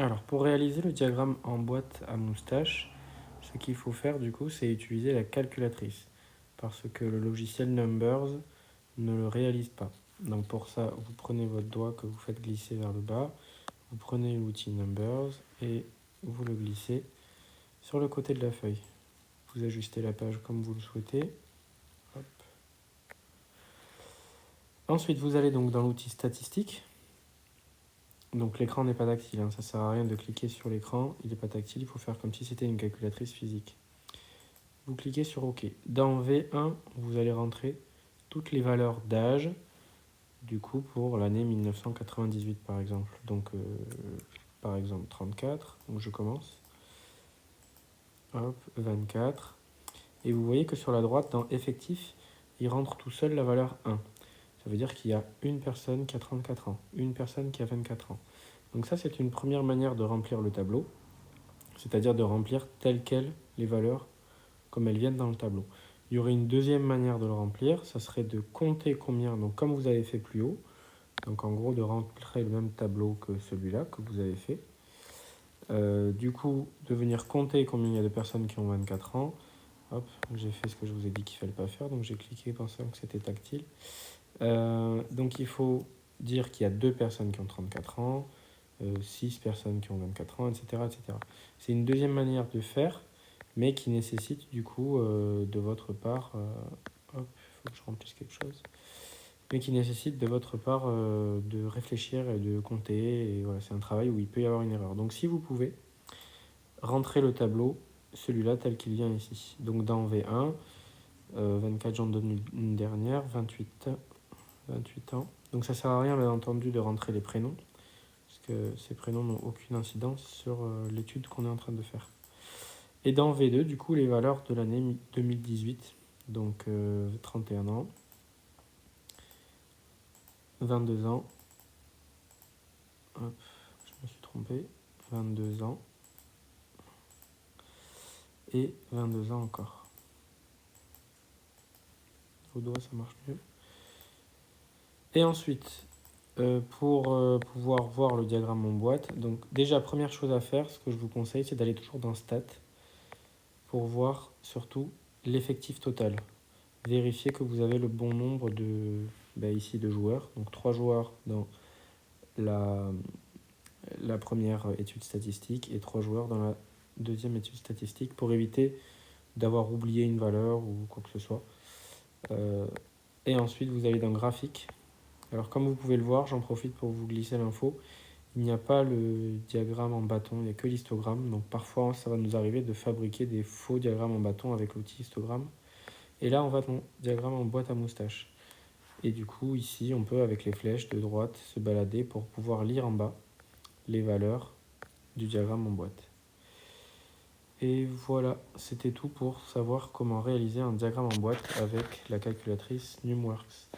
Alors, pour réaliser le diagramme en boîte à moustache, ce qu'il faut faire du coup, c'est utiliser la calculatrice, parce que le logiciel Numbers ne le réalise pas. Donc pour ça, vous prenez votre doigt que vous faites glisser vers le bas, vous prenez l'outil Numbers et vous le glissez sur le côté de la feuille. Vous ajustez la page comme vous le souhaitez. Hop. Ensuite, vous allez donc dans l'outil statistique. Donc l'écran n'est pas tactile, hein, ça ne sert à rien de cliquer sur l'écran, il n'est pas tactile, il faut faire comme si c'était une calculatrice physique. Vous cliquez sur OK. Dans V1, vous allez rentrer toutes les valeurs d'âge, du coup pour l'année 1998 par exemple. Donc par exemple 34, donc je commence. Hop, 24. Et vous voyez que sur la droite, dans effectif, il rentre tout seul la valeur 1. Ça veut dire qu'il y a une personne qui a 34 ans, une personne qui a 24 ans. Donc ça, c'est une première manière de remplir le tableau, c'est-à-dire de remplir telles quelles les valeurs comme elles viennent dans le tableau. Il y aurait une deuxième manière de le remplir, ça serait de compter combien, donc comme vous avez fait plus haut, donc en gros de remplir le même tableau que celui-là que vous avez fait. Du coup, de venir compter combien il y a de personnes qui ont 24 ans. Hop, j'ai fait ce que je vous ai dit qu'il ne fallait pas faire, donc j'ai cliqué pensant que c'était tactile. Donc il faut dire qu'il y a 2 personnes qui ont 34 ans, 6 personnes qui ont 24 ans, etc. etc. C'est une deuxième manière de faire, mais qui nécessite du coup de votre part, hop, il faut que je remplisse quelque chose, mais qui nécessite de votre part de réfléchir et de compter, et voilà, c'est un travail où il peut y avoir une erreur. Donc si vous pouvez, rentrer le tableau, celui-là tel qu'il vient ici. Donc dans V1, 24 janvier de l'année dernière, 28 ans. Donc ça sert à rien bien entendu de rentrer les prénoms, parce que ces prénoms n'ont aucune incidence sur l'étude qu'on est en train de faire. Et dans V2, du coup, les valeurs de l'année 2018, donc 31 ans, 22 ans, hop, je me suis trompé, 22 ans, et 22 ans encore. Vos doigts, ça marche mieux. Et ensuite, pour pouvoir voir le diagramme en boîte, donc déjà, première chose à faire, ce que je vous conseille, c'est d'aller toujours dans Stats, pour voir surtout l'effectif total. Vérifiez que vous avez le bon nombre de, ici, de joueurs. Donc 3 joueurs dans la première étude statistique et 3 joueurs dans la deuxième étude statistique pour éviter d'avoir oublié une valeur ou quoi que ce soit. Et ensuite, vous allez dans Graphique. Alors comme vous pouvez le voir, j'en profite pour vous glisser l'info. Il n'y a pas le diagramme en bâton, il n'y a que l'histogramme. Donc parfois, ça va nous arriver de fabriquer des faux diagrammes en bâton avec l'outil histogramme. Et là, on va dans le diagramme en boîte à moustache. Et du coup, ici, on peut, avec les flèches de droite, se balader pour pouvoir lire en bas les valeurs du diagramme en boîte. Et voilà, c'était tout pour savoir comment réaliser un diagramme en boîte avec la calculatrice Numworks.